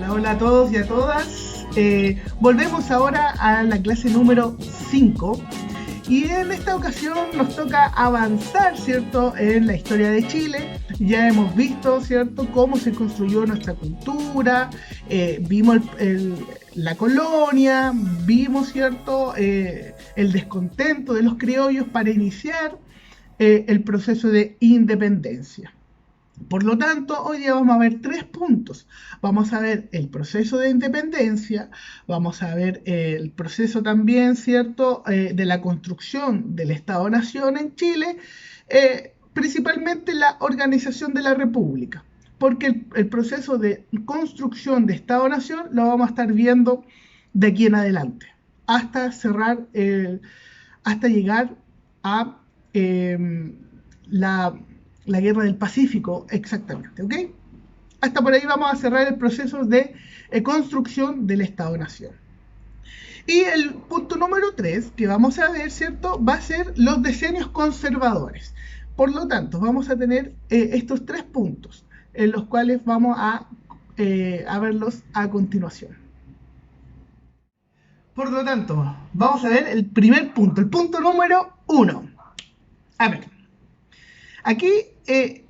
Hola, hola a todos y a todas. Volvemos ahora a la clase número 5 y en esta ocasión nos toca avanzar, ¿cierto?, en la historia de Chile. Ya hemos visto, ¿cierto?, cómo se construyó nuestra cultura, vimos la colonia, vimos, ¿cierto?, el descontento de los criollos para iniciar el proceso de independencia. Por lo tanto, hoy día vamos a ver 3 puntos. Vamos a ver el proceso de independencia, vamos a ver el proceso también, ¿cierto?, de la construcción del Estado-Nación en Chile, principalmente la organización de la República, porque el proceso de construcción de Estado-Nación lo vamos a estar viendo de aquí en adelante, hasta cerrar, hasta llegar a la guerra del Pacífico, exactamente, ¿ok? Hasta por ahí vamos a cerrar el proceso de construcción del Estado-Nación. Y el punto número 3 que vamos a ver, ¿cierto?, va a ser los decenios conservadores. Por lo tanto, vamos a tener estos 3 puntos, en los cuales vamos a verlos a continuación. Por lo tanto, vamos a ver el primer punto, el punto número 1. A ver, aquí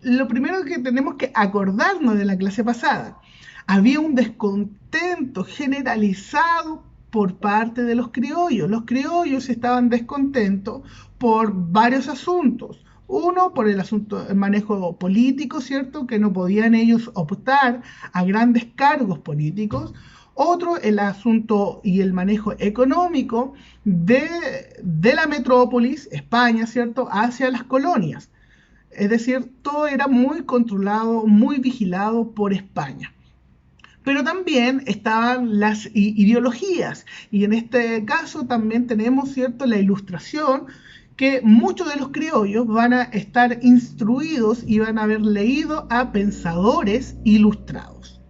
lo primero que tenemos que acordarnos de la clase pasada, había un descontento generalizado por parte de los criollos. Los criollos estaban descontentos por varios asuntos. Uno, por el asunto del manejo político, ¿cierto?, que no podían ellos optar a grandes cargos políticos. Otro, el asunto y el manejo económico de la metrópolis, España, ¿cierto?, hacia las colonias. Es decir, todo era muy controlado, muy vigilado por España. Pero también estaban las ideologías, y en este caso también tenemos, ¿cierto?, la Ilustración, que muchos de los criollos van a estar instruidos y van a haber leído a pensadores ilustrados.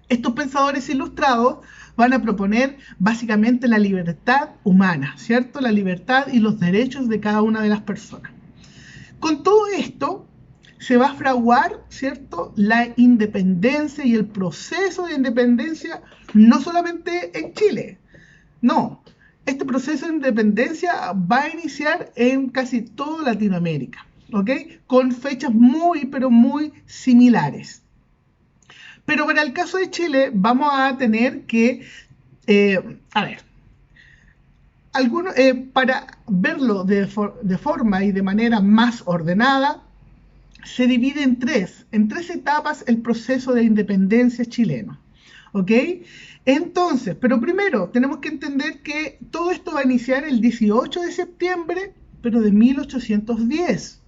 Estos pensadores ilustrados van a proponer básicamente la libertad humana, ¿cierto?, la libertad y los derechos de cada una de las personas. Con todo esto se va a fraguar, ¿cierto?, la independencia y el proceso de independencia, no solamente en Chile, no. Este proceso de independencia va a iniciar en casi toda Latinoamérica, ¿ok?, con fechas muy, pero muy similares. Pero para el caso de Chile vamos a tener que, para verlo de forma y de manera más ordenada, se divide en tres etapas el proceso de independencia chileno, ¿ok? Entonces, pero primero tenemos que entender que todo esto va a iniciar el 18 de septiembre, pero de 1810.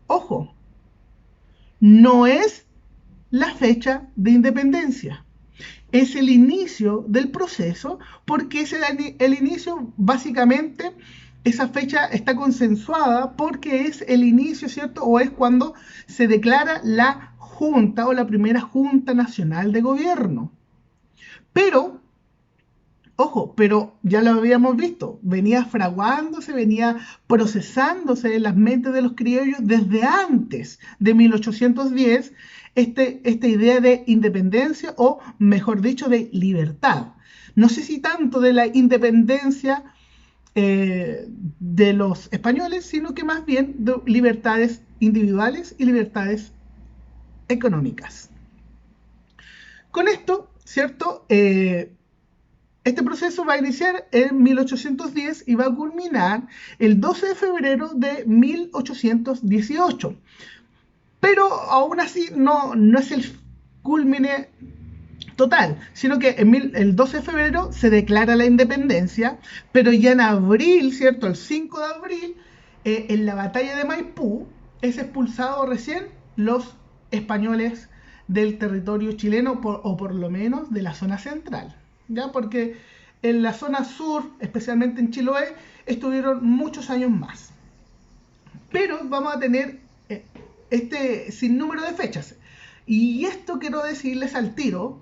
Ojo, no es la fecha de independencia. Es el inicio del proceso, porque es el inicio, básicamente, esa fecha está consensuada porque es el inicio, ¿cierto?, o es cuando se declara la Junta o la primera Junta Nacional de Gobierno. Pero, ojo, pero ya lo habíamos visto, venía fraguándose, venía procesándose en las mentes de los criollos desde antes de 1810, esta idea de independencia, o mejor dicho, de libertad. No sé si tanto de la independencia de los españoles, sino que más bien de libertades individuales y libertades económicas. Con esto, ¿cierto?, este proceso va a iniciar en 1810 y va a culminar el 12 de febrero de 1818. Pero aún así no es el culmine total, sino que el 12 de febrero se declara la independencia, pero ya en abril, ¿cierto?, el 5 de abril, en la batalla de Maipú, es expulsado recién los españoles del territorio chileno, o por lo menos de la zona central, ¿ya? Porque en la zona sur, especialmente en Chiloé, estuvieron muchos años más. Pero vamos a tener este sinnúmero de fechas. Y esto quiero decirles al tiro,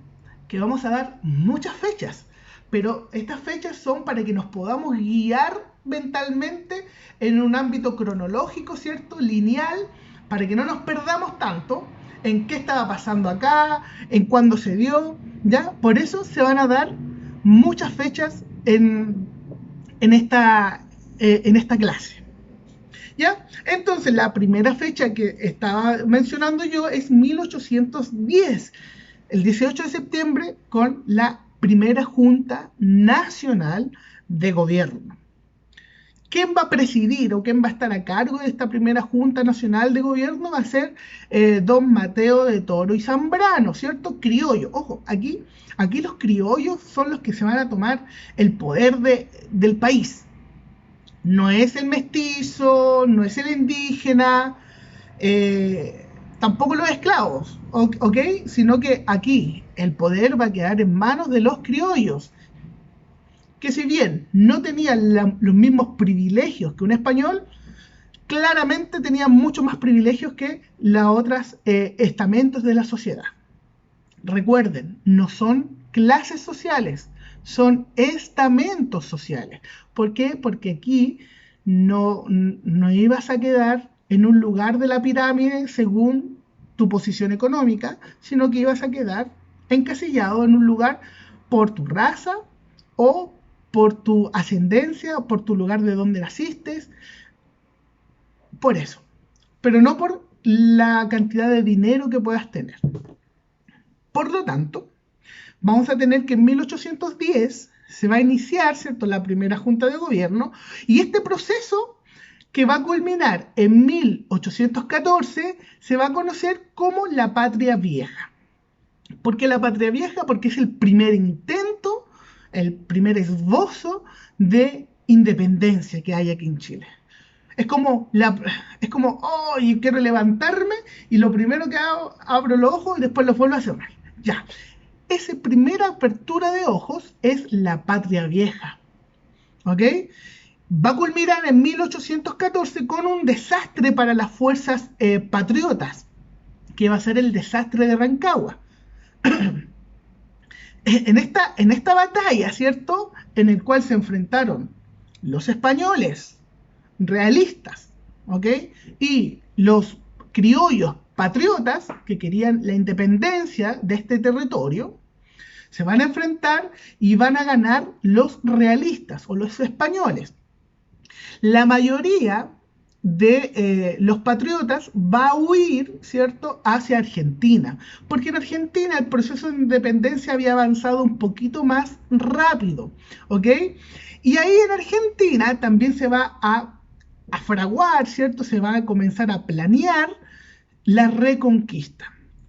que vamos a dar muchas fechas, pero estas fechas son para que nos podamos guiar mentalmente en un ámbito cronológico, ¿cierto?, lineal, para que no nos perdamos tanto en qué estaba pasando acá, en cuándo se dio, ¿Ya? Por eso se van a dar muchas fechas en esta clase. ¿Ya? Entonces, la primera fecha que estaba mencionando yo es 1810, el 18 de septiembre, con la primera Junta Nacional de Gobierno. ¿Quién va a presidir o quién va a estar a cargo de esta primera Junta Nacional de Gobierno? Va a ser don Mateo de Toro y Zambrano, ¿cierto? Criollo. Ojo, aquí los criollos son los que se van a tomar el poder del país. No es el mestizo, no es el indígena, tampoco los esclavos, ¿ok? Sino que aquí el poder va a quedar en manos de los criollos, que si bien no tenían los mismos privilegios que un español, claramente tenían mucho más privilegios que los otros estamentos de la sociedad. Recuerden, no son clases sociales, son estamentos sociales. ¿Por qué? Porque aquí no ibas a quedar en un lugar de la pirámide según tu posición económica, sino que ibas a quedar encasillado en un lugar por tu raza o por tu ascendencia, o por tu lugar de donde naciste, por eso, pero no por la cantidad de dinero que puedas tener. Por lo tanto, vamos a tener que en 1810 se va a iniciar, ¿cierto?, la primera Junta de Gobierno, y este proceso que va a culminar en 1814 se va a conocer como la Patria Vieja. ¿Por qué la Patria Vieja? Porque es el primer intento, el primer esbozo de independencia que hay aquí en Chile. Es como, oh, yo quiero levantarme y lo primero que hago, abro los ojos y después los vuelvo a cerrar. Ya, esa primera apertura de ojos es la Patria Vieja, ¿ok? Va a culminar en 1814 con un desastre para las fuerzas patriotas, que va a ser el desastre de Rancagua. En esta batalla, ¿cierto?, en el cual se enfrentaron los españoles realistas, ¿ok?, y los criollos patriotas que querían la independencia de este territorio, se van a enfrentar y van a ganar los realistas o los españoles. La mayoría de los patriotas va a huir, ¿cierto?, hacia Argentina, porque en Argentina el proceso de independencia había avanzado un poquito más rápido, ¿ok? Y ahí en Argentina también se va a fraguar, ¿cierto?, se va a comenzar a planear la reconquista,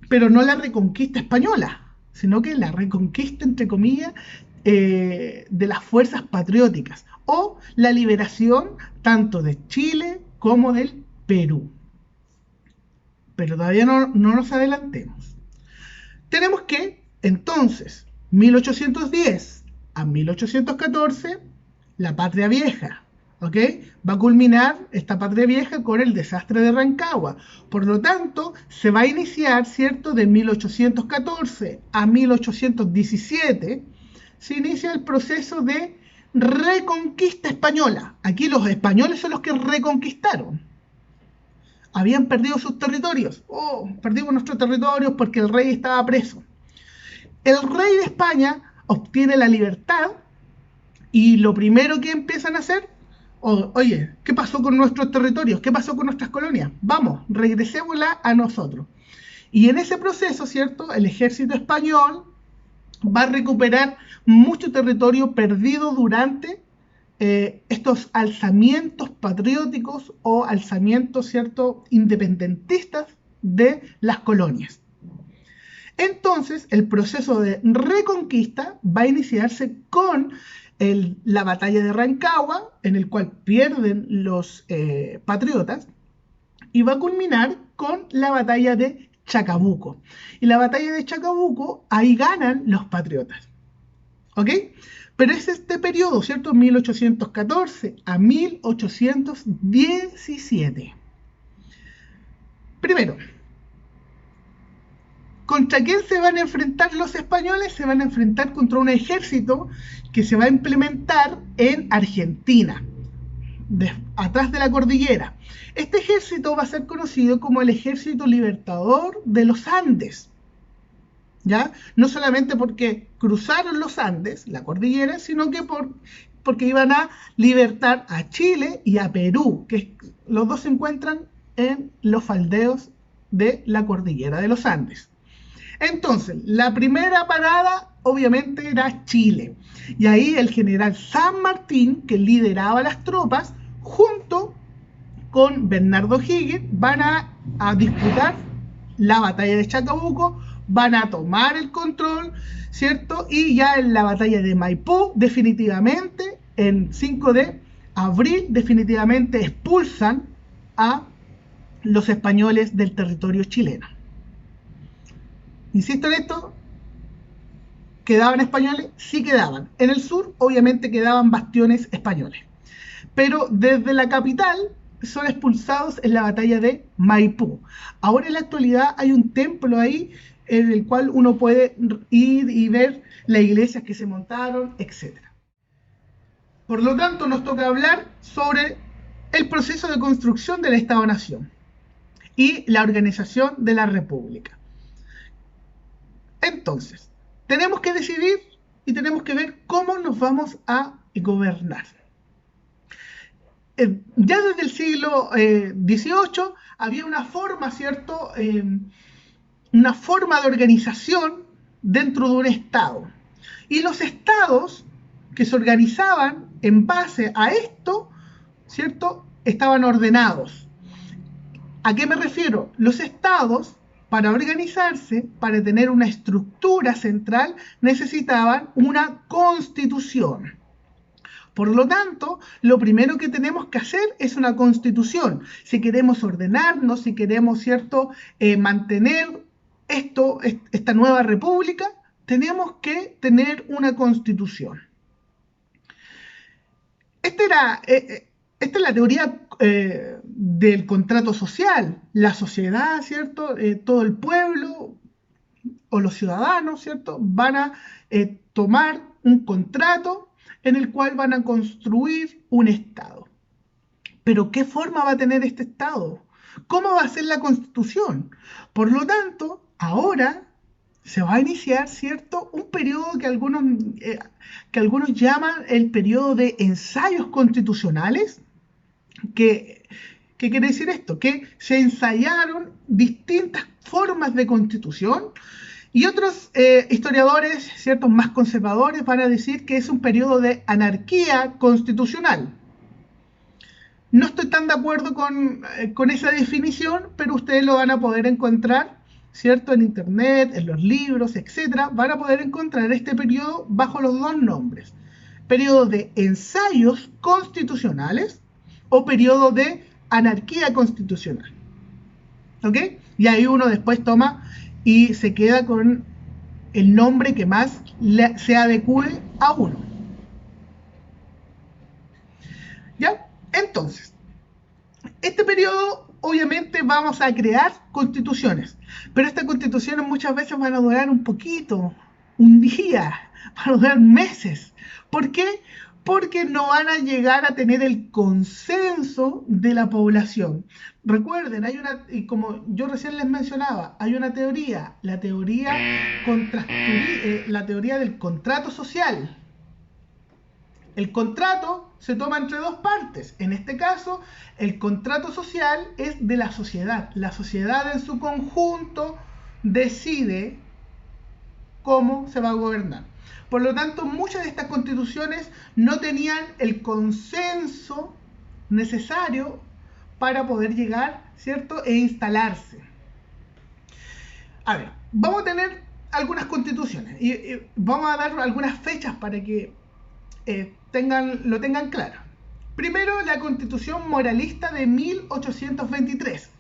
pero no la reconquista española, sino que la reconquista, entre comillas, de las fuerzas patrióticas, o la liberación tanto de Chile como del Perú. Pero todavía no nos adelantemos. Tenemos que, entonces, 1810 a 1814, la Patria Vieja, ¿ok? Va a culminar esta Patria Vieja con el desastre de Rancagua. Por lo tanto, se va a iniciar, ¿cierto?, de 1814 a 1817, se inicia el proceso de reconquista española. Aquí los españoles son los que reconquistaron. Habían perdido sus territorios. Oh, perdimos nuestros territorios porque el rey estaba preso. El rey de España obtiene la libertad y lo primero que empiezan a hacer, oye, ¿qué pasó con nuestros territorios? ¿Qué pasó con nuestras colonias? Vamos, regresémosla a nosotros. Y en ese proceso, ¿cierto?, el ejército español va a recuperar mucho territorio perdido durante estos alzamientos patrióticos o alzamientos, ¿cierto?, independentistas de las colonias. Entonces, el proceso de reconquista va a iniciarse con la batalla de Rancagua, en el cual pierden los patriotas, y va a culminar con la batalla de Chacabuco. Y la batalla de Chacabuco, ahí ganan los patriotas, ¿ok? Pero es este periodo, ¿cierto?, 1814 a 1817. Primero, ¿contra quién se van a enfrentar los españoles? Se van a enfrentar contra un ejército que se va a implementar en Argentina, atrás de la cordillera. Este ejército va a ser conocido como el Ejército Libertador de los Andes, ¿ya? No solamente porque cruzaron los Andes, la cordillera, sino que porque iban a libertar a Chile y a Perú, que los dos se encuentran en los faldeos de la cordillera de los Andes. Entonces, la primera parada obviamente era Chile. Y ahí el general San Martín, que lideraba las tropas, junto con Bernardo Higgins, van a disputar la batalla de Chacabuco, van a tomar el control, ¿cierto? Y ya en la batalla de Maipú, definitivamente, en 5 de abril, definitivamente expulsan a los españoles del territorio chileno. Insisto en esto, ¿quedaban españoles? Sí quedaban. En el sur, obviamente, quedaban bastiones españoles. Pero desde la capital son expulsados en la batalla de Maipú. Ahora en la actualidad hay un templo ahí en el cual uno puede ir y ver las iglesias que se montaron, etc. Por lo tanto, nos toca hablar sobre el proceso de construcción del Estado-Nación y la organización de la República. Entonces, tenemos que decidir y tenemos que ver cómo nos vamos a gobernar. Ya desde el siglo XVIII había una forma, ¿cierto? Una forma de organización dentro de un Estado. Y los estados que se organizaban en base a esto, ¿cierto? Estaban ordenados. ¿A qué me refiero? Los estados, para organizarse, para tener una estructura central, necesitaban una constitución. Por lo tanto, lo primero que tenemos que hacer es una constitución. Si queremos ordenarnos, si queremos, ¿cierto?, mantener esta nueva república, tenemos que tener una constitución. Esta es la teoría del contrato social. La sociedad, ¿cierto?, todo el pueblo o los ciudadanos, ¿cierto?, van a tomar un contrato en el cual van a construir un Estado. Pero ¿qué forma va a tener este Estado? ¿Cómo va a ser la Constitución? Por lo tanto, ahora se va a iniciar, ¿cierto?, un periodo que algunos llaman el periodo de ensayos constitucionales. ¿Qué quiere decir esto? Que se ensayaron distintas formas de constitución. Y otros historiadores, ciertos más conservadores, van a decir que es un periodo de anarquía constitucional. No estoy tan de acuerdo con esa definición, pero ustedes lo van a poder encontrar, ¿cierto?, en internet, en los libros, etc. Van a poder encontrar este periodo bajo los dos nombres. Periodo de ensayos constitucionales o periodo de anarquía constitucional. ¿Ok? Y ahí uno después toma y se queda con el nombre que más se adecue a uno. ¿Ya? Entonces, este periodo obviamente vamos a crear constituciones, pero estas constituciones muchas veces van a durar un poquito, un día, van a durar meses. ¿Por qué? Porque no van a llegar a tener el consenso de la población. Recuerden, y como yo recién les mencionaba, hay una teoría, la teoría del contrato social. El contrato se toma entre dos partes. En este caso, el contrato social es de la sociedad. La sociedad en su conjunto decide cómo se va a gobernar. Por lo tanto, muchas de estas constituciones no tenían el consenso necesario para poder llegar, ¿cierto?, e instalarse. A ver, vamos a tener algunas constituciones y vamos a dar algunas fechas para que lo tengan claro. Primero, la Constitución Moralista de 1823.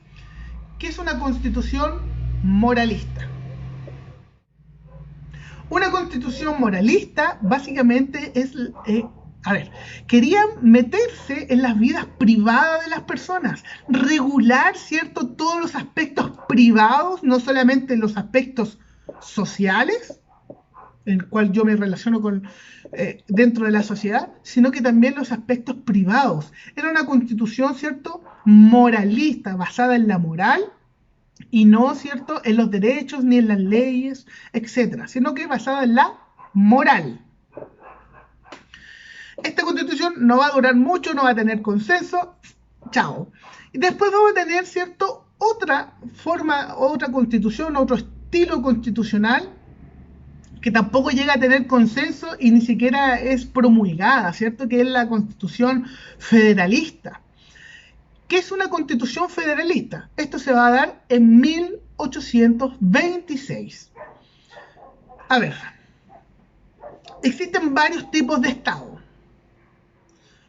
¿Qué es una constitución moralista? Una constitución moralista básicamente es, querían meterse en las vidas privadas de las personas, regular, ¿cierto?, todos los aspectos privados, no solamente los aspectos sociales, en el cual yo me relaciono dentro de la sociedad, sino que también los aspectos privados. Era una constitución, ¿cierto?, moralista, basada en la moral y no, ¿cierto?, en los derechos ni en las leyes, etcétera, sino que basada en la moral. Esta constitución no va a durar mucho, no va a tener consenso, chao. Y después vamos a tener, ¿cierto?, otra forma, otra constitución, otro estilo constitucional que tampoco llega a tener consenso y ni siquiera es promulgada, ¿cierto?, que es la constitución federalista. ¿Qué es una constitución federalista? Esto se va a dar en 1826. A ver, existen varios tipos de Estado,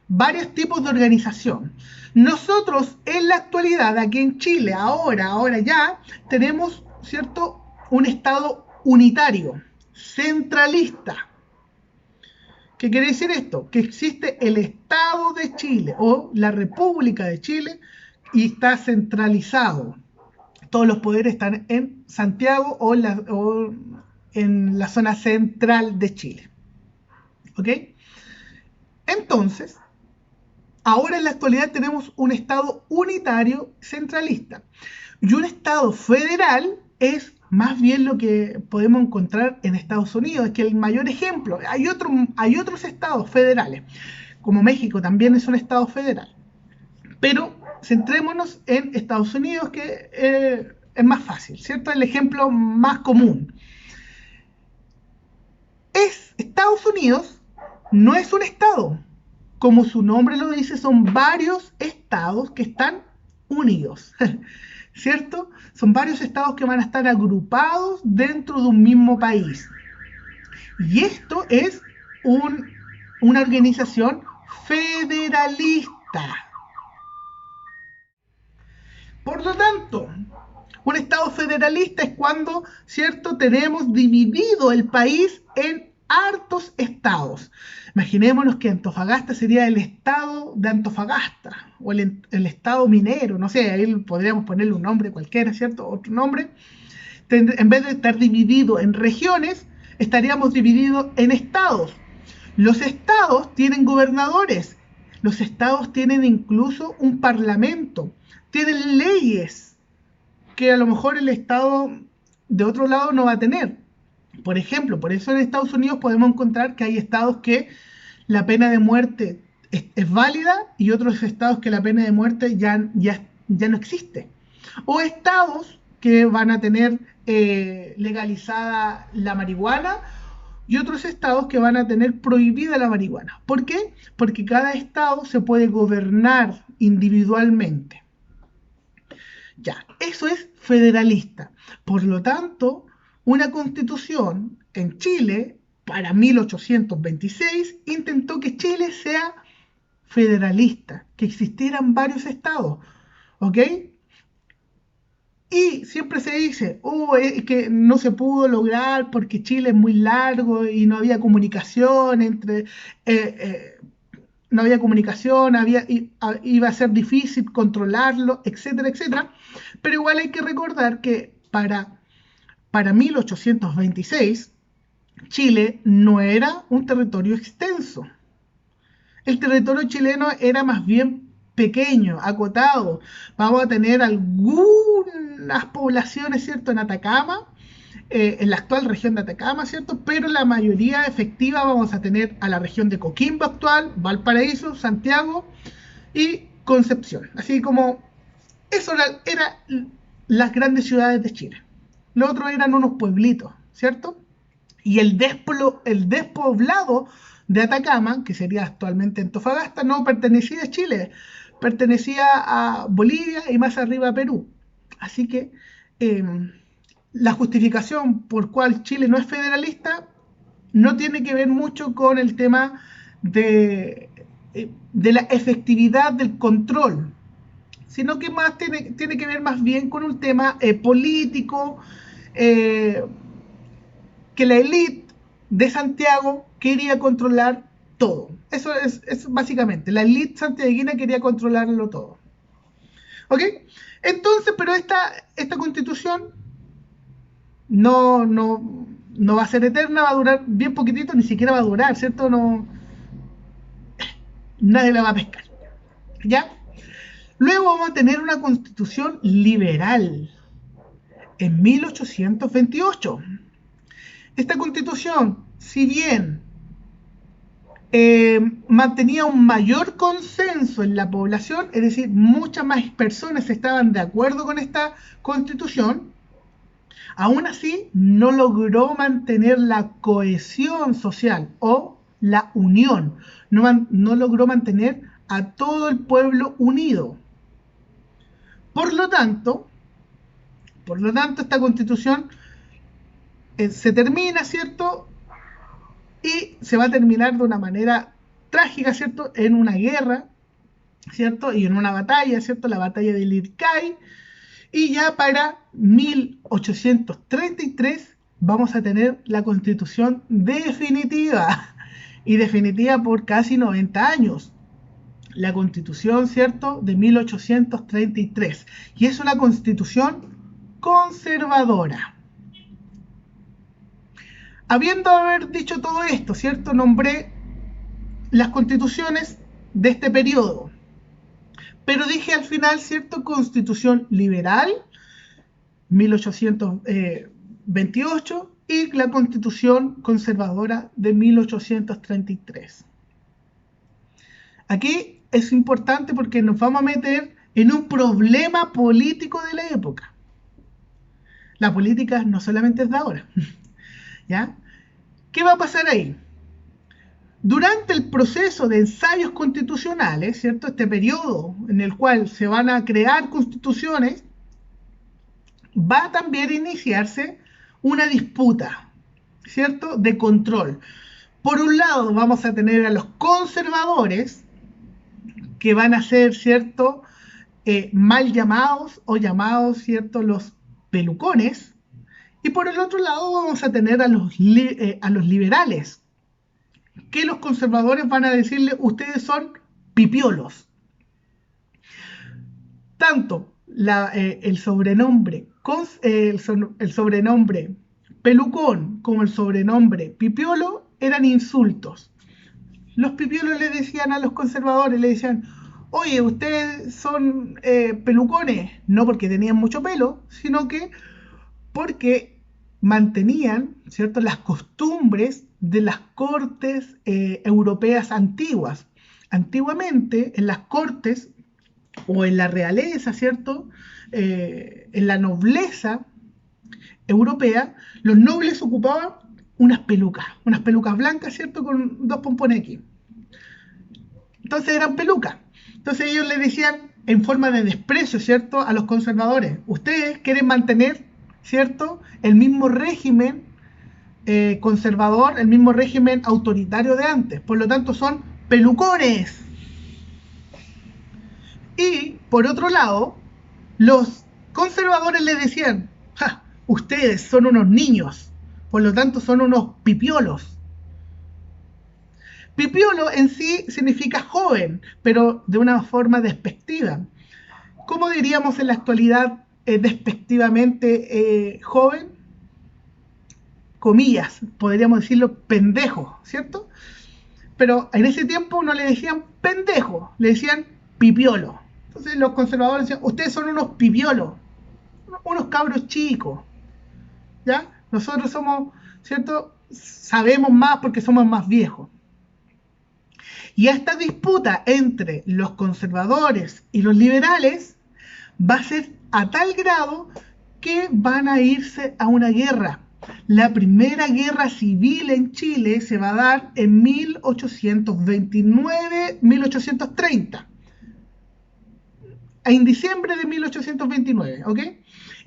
varios tipos de organización. Nosotros en la actualidad, aquí en Chile, ahora ya, tenemos, ¿cierto?, un Estado unitario, centralista. ¿Qué quiere decir esto? Que existe el Estado de Chile o la República de Chile y está centralizado. Todos los poderes están en Santiago o en la zona central de Chile. ¿Ok? Entonces, ahora en la actualidad tenemos un Estado unitario centralista. Y un Estado federal es más bien lo que podemos encontrar en Estados Unidos, que el mayor ejemplo. Hay otros estados federales, como México también es un estado federal. Pero centrémonos en Estados Unidos, que es más fácil, ¿cierto? El ejemplo más común. Estados Unidos no es un estado. Como su nombre lo dice, son varios estados que están unidos, ¿cierto? Son varios estados que van a estar agrupados dentro de un mismo país. Y esto es una organización federalista. Por lo tanto, un estado federalista es cuando, ¿cierto?, tenemos dividido el país en hartos estados. Imaginémonos que Antofagasta sería el estado de Antofagasta o el estado minero, no sé, ahí podríamos ponerle un nombre cualquiera, ¿cierto? Otro nombre. En vez de estar dividido en regiones, estaríamos divididos en estados. Los estados tienen gobernadores, los estados tienen incluso un parlamento, tienen leyes que a lo mejor el estado de otro lado no va a tener. Por ejemplo, por eso en Estados Unidos podemos encontrar que hay estados que la pena de muerte es válida y otros estados que la pena de muerte ya no existe. O estados que van a tener legalizada la marihuana y otros estados que van a tener prohibida la marihuana. ¿Por qué? Porque cada estado se puede gobernar individualmente. Ya, eso es federalista. Por lo tanto, una constitución en Chile, para 1826, intentó que Chile sea federalista, que existieran varios estados, ¿ok? Y siempre se dice, es que no se pudo lograr porque Chile es muy largo y no había comunicación no había comunicación, iba a ser difícil controlarlo, etcétera, etcétera. Pero igual hay que recordar que para 1826, Chile no era un territorio extenso. El territorio chileno era más bien pequeño, acotado. Vamos a tener algunas poblaciones, ¿cierto?, en Atacama, en la actual región de Atacama, ¿cierto? Pero la mayoría efectiva vamos a tener a la región de Coquimbo actual, Valparaíso, Santiago y Concepción. Así como eso era las grandes ciudades de Chile. Los otros eran unos pueblitos, ¿cierto? Y el despoblado de Atacama, que sería actualmente Antofagasta, no pertenecía a Chile, pertenecía a Bolivia y más arriba a Perú. Así que la justificación por cual Chile no es federalista no tiene que ver mucho con el tema de la efectividad del control, sino que más tiene que ver más bien con un tema político, que la élite de Santiago quería controlar todo. Eso es básicamente, la élite santiaguina quería controlarlo todo. ¿Ok? Entonces, pero esta constitución no va a ser eterna, va a durar bien poquitito, ni siquiera va a durar, ¿cierto? Nadie la va a pescar. ¿Ya? Luego vamos a tener una constitución liberal. en 1828. Esta constitución, si bien mantenía un mayor consenso en la población, es decir, muchas más personas estaban de acuerdo con esta constitución, aún así no logró mantener la cohesión social o la unión, no logró mantener a todo el pueblo unido. Por lo tanto, esta constitución se termina, ¿cierto? Y se va a terminar de una manera trágica, ¿cierto? En una guerra, ¿cierto? Y en una batalla, ¿cierto? La batalla de Lircay. Y ya para 1833 vamos a tener la constitución definitiva. Y definitiva por casi 90 años. La constitución, ¿cierto? De 1833. Y es una constitución conservadora. Habiendo haber dicho todo esto, ¿cierto? Nombré las constituciones de este periodo. Pero dije al final, ¿cierto? Constitución liberal, 1828, y la constitución conservadora de 1833. Aquí es importante porque nos vamos a meter en un problema político de la época. La política no solamente es de ahora. ¿Ya? ¿Qué va a pasar ahí? Durante el proceso de ensayos constitucionales, ¿cierto? Este periodo en el cual se van a crear constituciones, va a también iniciarse una disputa, ¿cierto? De control. Por un lado vamos a tener a los conservadores, que van a ser, ¿cierto? Mal llamados o llamados, ¿cierto? Los pelucones. Y por el otro lado vamos a tener a los liberales, que los conservadores van a decirle, ustedes son pipiolos. Tanto el sobrenombre pelucón como el sobrenombre pipiolo eran insultos. Los pipiolos le decían a los conservadores, le decían, oye, ustedes son pelucones, no porque tenían mucho pelo, sino que porque mantenían, ¿cierto?, las costumbres de las cortes europeas antiguas. Antiguamente, en las cortes o en la realeza, ¿cierto?, en la nobleza europea, los nobles ocupaban unas pelucas blancas, ¿cierto?, con dos pompones aquí. Entonces eran pelucas. Entonces ellos le decían, en forma de desprecio, ¿cierto?, a los conservadores, ustedes quieren mantener, ¿cierto?, el mismo régimen conservador, el mismo régimen autoritario de antes. Por lo tanto, son pelucones. Y, por otro lado, los conservadores les decían, ja, ustedes son unos niños, por lo tanto, son unos pipiolos. Pipiolo en sí significa joven, pero de una forma despectiva. ¿Cómo diríamos en la actualidad despectivamente joven? Comillas, podríamos decirlo pendejo, ¿cierto? Pero en ese tiempo no le decían pendejo, le decían pipiolo. Entonces los conservadores decían, ustedes son unos pipiolos, unos cabros chicos, ¿ya? Nosotros somos, ¿cierto? Sabemos más porque somos más viejos. Y esta disputa entre los conservadores y los liberales va a ser a tal grado que van a irse a una guerra. La primera guerra civil en Chile se va a dar en 1829-1830. En diciembre de 1829, ¿ok?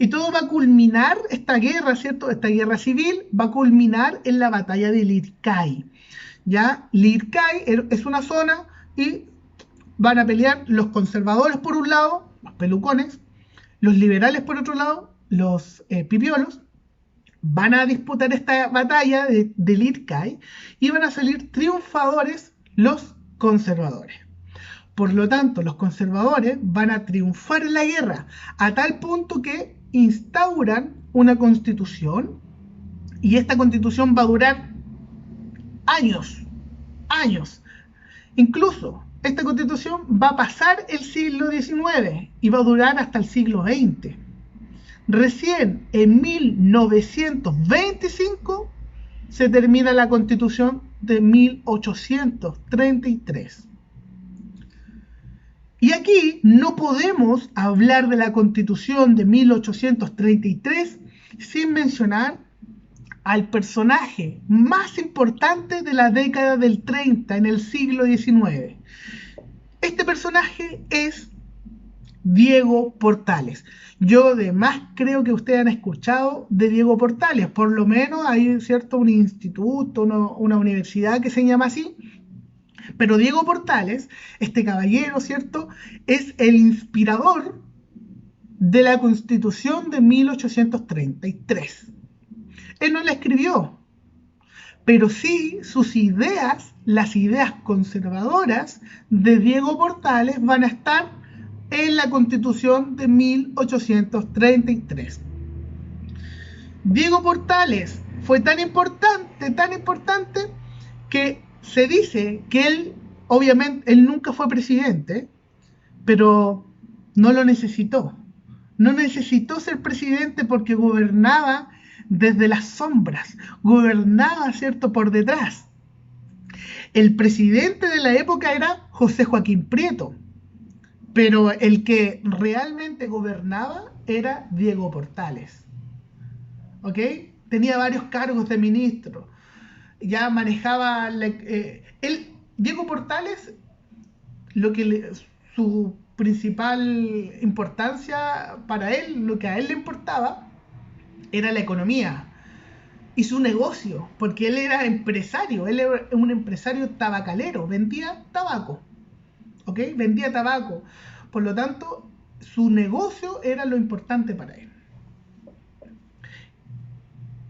Y todo va a culminar, esta guerra, ¿cierto? Esta guerra civil va a culminar en la batalla de Lircay. ¿Ya? Lircay es una zona y van a pelear los conservadores por un lado, los pelucones, los liberales por otro lado, los pipiolos. Van a disputar esta batalla de Lircay y van a salir triunfadores los conservadores. Por lo tanto, los conservadores van a triunfar en la guerra a tal punto que instauran una constitución y esta constitución va a durar años. Incluso esta constitución va a pasar el siglo XIX y va a durar hasta el siglo XX. Recién en 1925 se termina la Constitución de 1833. Y aquí no podemos hablar de la Constitución de 1833 sin mencionar al personaje más importante de la década del 30 en el siglo XIX. Este personaje es Diego Portales. Yo además creo que ustedes han escuchado de Diego Portales, por lo menos hay cierto un instituto, una universidad que se llama así, pero Diego Portales, este caballero, ¿cierto?, es el inspirador de la Constitución de 1833. Él no la escribió, pero sí sus ideas, las ideas conservadoras de Diego Portales van a estar en la Constitución de 1833. Diego Portales fue tan importante, que se dice que él, obviamente, él nunca fue presidente, pero no lo necesitó. No necesitó ser presidente porque gobernaba desde las sombras, gobernaba, ¿cierto?, por detrás. El presidente de la época era José Joaquín Prieto, pero el que realmente gobernaba era Diego Portales. ¿Ok? Tenía varios cargos de ministro, ya manejaba Diego Portales, su principal importancia para él, lo que a él le importaba era la economía y su negocio, porque él era empresario, él era un empresario tabacalero, vendía tabaco, ¿ok? Vendía tabaco, por lo tanto su negocio era lo importante para él.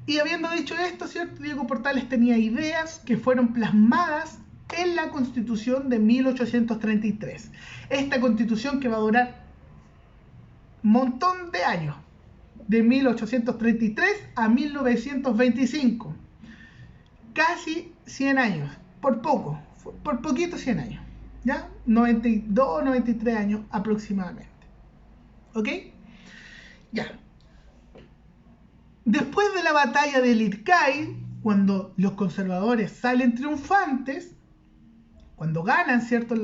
Y habiendo dicho esto, ¿cierto?, Diego Portales tenía ideas que fueron plasmadas en la Constitución de 1833. Esta Constitución que va a durar un montón de años, de 1833 a 1925. Casi 100 años, por poquito 100 años, ¿ya? 92, 93 años aproximadamente. ¿Ok? Ya. Después de la batalla de Lircay, cuando los conservadores salen triunfantes, cuando ganan, ¿cierto?,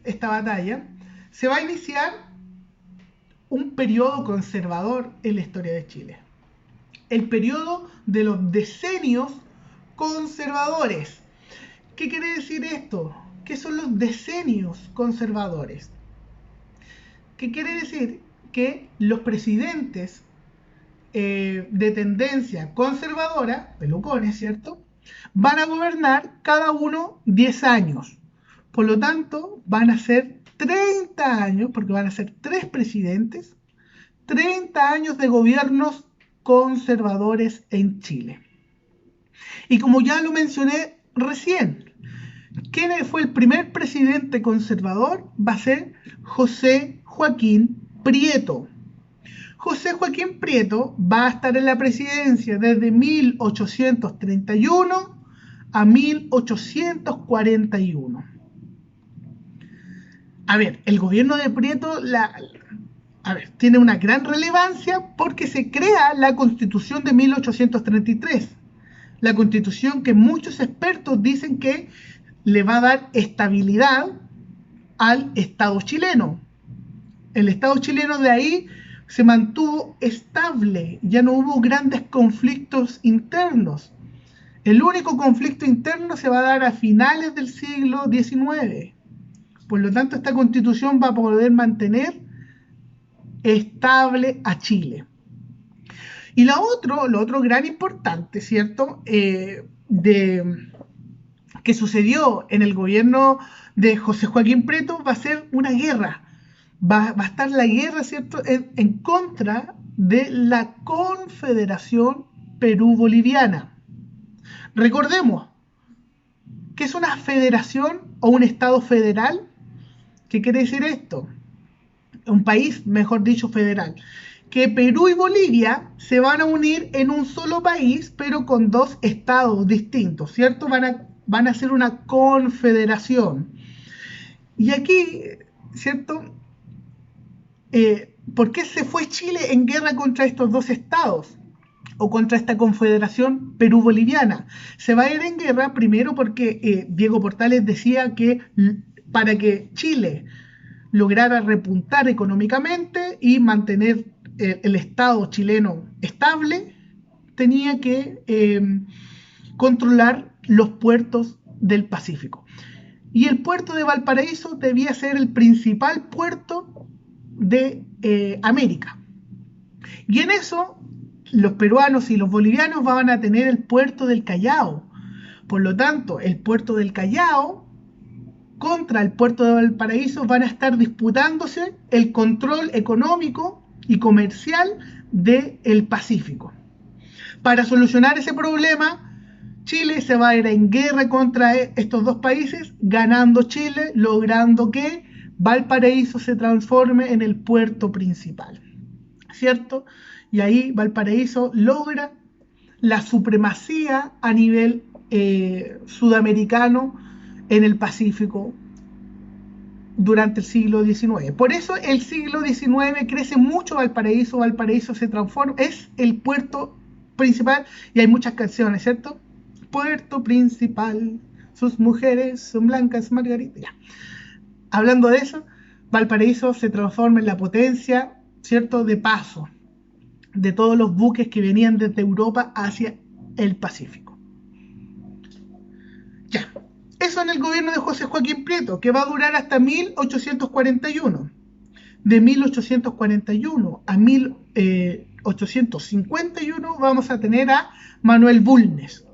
esta batalla, se va a iniciar un periodo conservador en la historia de Chile. El periodo de los decenios conservadores. ¿Qué quiere decir esto? ¿Qué son los decenios conservadores? ¿Qué quiere decir? Que los presidentes de tendencia conservadora, pelucones, ¿cierto?, van a gobernar cada uno 10 años. Por lo tanto, van a ser 30 años, porque van a ser 3 presidentes, 30 años de gobiernos conservadores en Chile. Y como ya lo mencioné recién, ¿quién fue el primer presidente conservador? Va a ser José Joaquín Prieto. José Joaquín Prieto va a estar en la presidencia desde 1831 a 1841. A ver, el gobierno de Prieto tiene una gran relevancia porque se crea la Constitución de 1833. La Constitución que muchos expertos dicen que le va a dar estabilidad al Estado chileno. El Estado chileno de ahí se mantuvo estable, ya no hubo grandes conflictos internos. El único conflicto interno se va a dar a finales del siglo XIX. Por lo tanto, esta Constitución va a poder mantener estable a Chile. Y lo otro gran importante, ¿cierto?, que sucedió en el gobierno de José Joaquín Prieto va a ser una guerra. Va a estar la guerra, ¿cierto?, en contra de la Confederación Perú-Boliviana. Recordemos que es una federación o un estado federal. ¿Qué quiere decir esto? Un país, mejor dicho, federal. Que Perú y Bolivia se van a unir en un solo país, pero con 2 estados distintos, ¿cierto? Van a ser una confederación. Y aquí, ¿cierto?, ¿por qué se fue Chile en guerra contra estos dos estados? O contra esta confederación Perú-Boliviana. Se va a ir en guerra primero porque Diego Portales decía que para que Chile lograra repuntar económicamente y mantener el Estado chileno estable, tenía que controlar los puertos del Pacífico. Y el puerto de Valparaíso debía ser el principal puerto de América. Y en eso los peruanos y los bolivianos van a tener el puerto del Callao. Por lo tanto, el puerto del Callao contra el puerto de Valparaíso van a estar disputándose el control económico y comercial del Pacífico. Para solucionar ese problema, Chile se va a ir en guerra contra estos dos países, ganando Chile, logrando que Valparaíso se transforme en el puerto principal, ¿cierto? Y ahí Valparaíso logra la supremacía a nivel sudamericano en el Pacífico durante el siglo XIX. Por eso el siglo XIX crece mucho Valparaíso, Valparaíso se transforma, es el puerto principal y hay muchas canciones, ¿cierto? Puerto principal, sus mujeres son blancas, Margarita. Ya. Hablando de eso, Valparaíso se transforma en la potencia, ¿cierto?, de paso de todos los buques que venían desde Europa hacia el Pacífico. Ya, eso en el gobierno de José Joaquín Prieto, que va a durar hasta 1841. De 1841 a 1851 vamos a tener a Manuel Bulnes.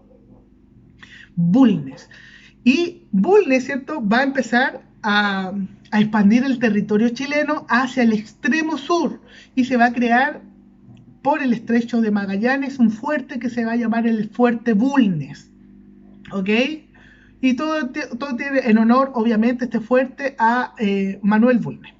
Y Bulnes, ¿cierto?, va a empezar a expandir el territorio chileno hacia el extremo sur y se va a crear por el estrecho de Magallanes un fuerte que se va a llamar el Fuerte Bulnes, ¿ok? Y todo tiene en honor, obviamente, este fuerte a Manuel Bulnes.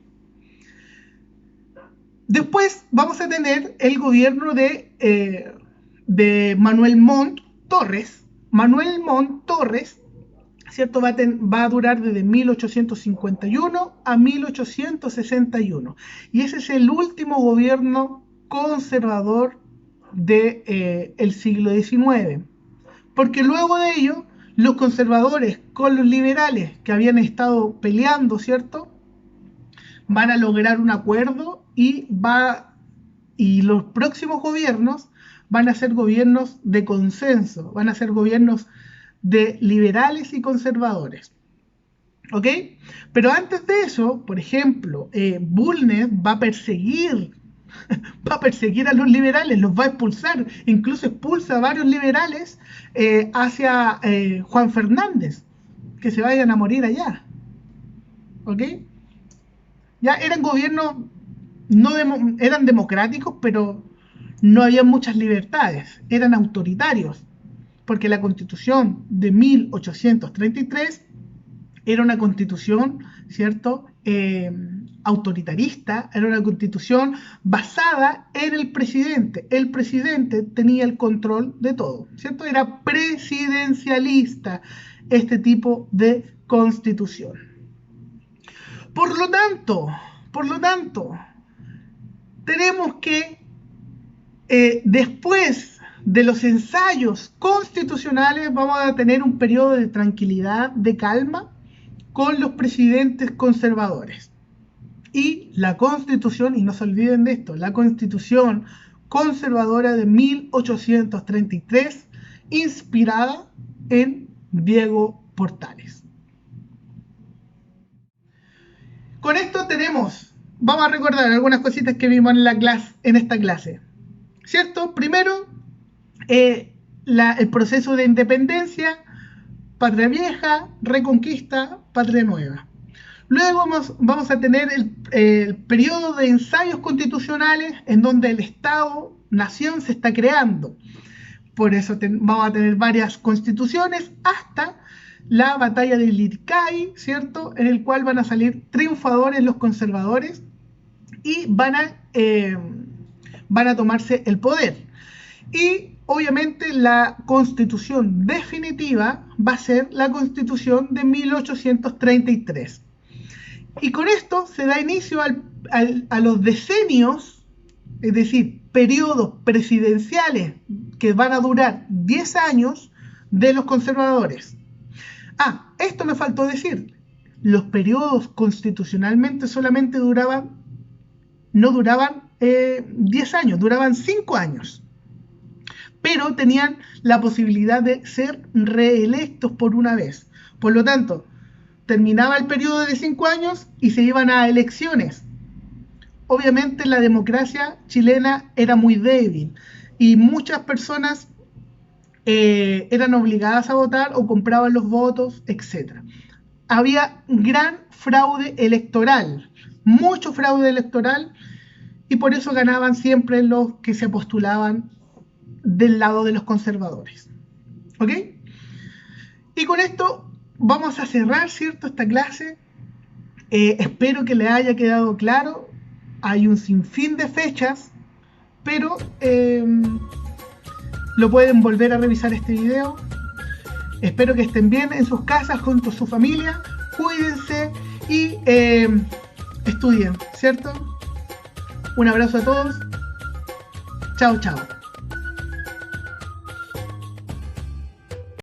Después vamos a tener el gobierno de Manuel Montt Torres. Manuel Montt Torres, ¿cierto?, va a durar desde 1851 a 1861. Y ese es el último gobierno conservador del siglo XIX. Porque luego de ello, los conservadores con los liberales que habían estado peleando, ¿cierto?, van a lograr un acuerdo y los próximos gobiernos van a ser gobiernos de consenso, van a ser gobiernos de liberales y conservadores. ¿Ok? Pero antes de eso, por ejemplo, Bulnes va a perseguir a los liberales, los va a expulsar, incluso expulsa a varios liberales hacia Juan Fernández, que se vayan a morir allá. ¿Ok? Ya eran gobiernos, eran democráticos, pero no había muchas libertades, eran autoritarios, porque la Constitución de 1833 era una constitución, ¿cierto?, autoritarista, era una constitución basada en el presidente. El presidente tenía el control de todo, ¿cierto? Era presidencialista este tipo de constitución. Por lo tanto, tenemos que después de los ensayos constitucionales vamos a tener un periodo de tranquilidad, de calma, con los presidentes conservadores. Y la Constitución, y no se olviden de esto, la Constitución conservadora de 1833, inspirada en Diego Portales. Con esto vamos a recordar algunas cositas que vimos en esta clase. ¿Cierto? Primero, el proceso de independencia, patria vieja, reconquista, patria nueva. Luego vamos a tener el periodo de ensayos constitucionales en donde el Estado-nación se está creando. Por eso vamos a tener varias constituciones hasta la batalla de Lircay, ¿cierto?, en el cual van a salir triunfadores los conservadores y van a tomarse el poder. Y obviamente la constitución definitiva va a ser la Constitución de 1833. Y con esto se da inicio a los decenios, es decir, periodos presidenciales que van a durar 10 años de los conservadores. Esto me faltó decir. Los periodos constitucionalmente solamente no duraban 10 años, duraban 5 años. Pero tenían la posibilidad de ser reelectos por una vez. Por lo tanto, terminaba el periodo de 5 años y se iban a elecciones. Obviamente la democracia chilena era muy débil y muchas personas eran obligadas a votar o compraban los votos, etc. Había gran fraude electoral, mucho fraude electoral, y por eso ganaban siempre los que se postulaban del lado de los conservadores. ¿Ok? Y con esto vamos a cerrar, ¿cierto?, esta clase. Espero que les haya quedado claro. Hay un sinfín de fechas, pero lo pueden volver a revisar este video. Espero que estén bien en sus casas junto a su familia. Cuídense y estudien, ¿cierto? Un abrazo a todos. Chao, chao.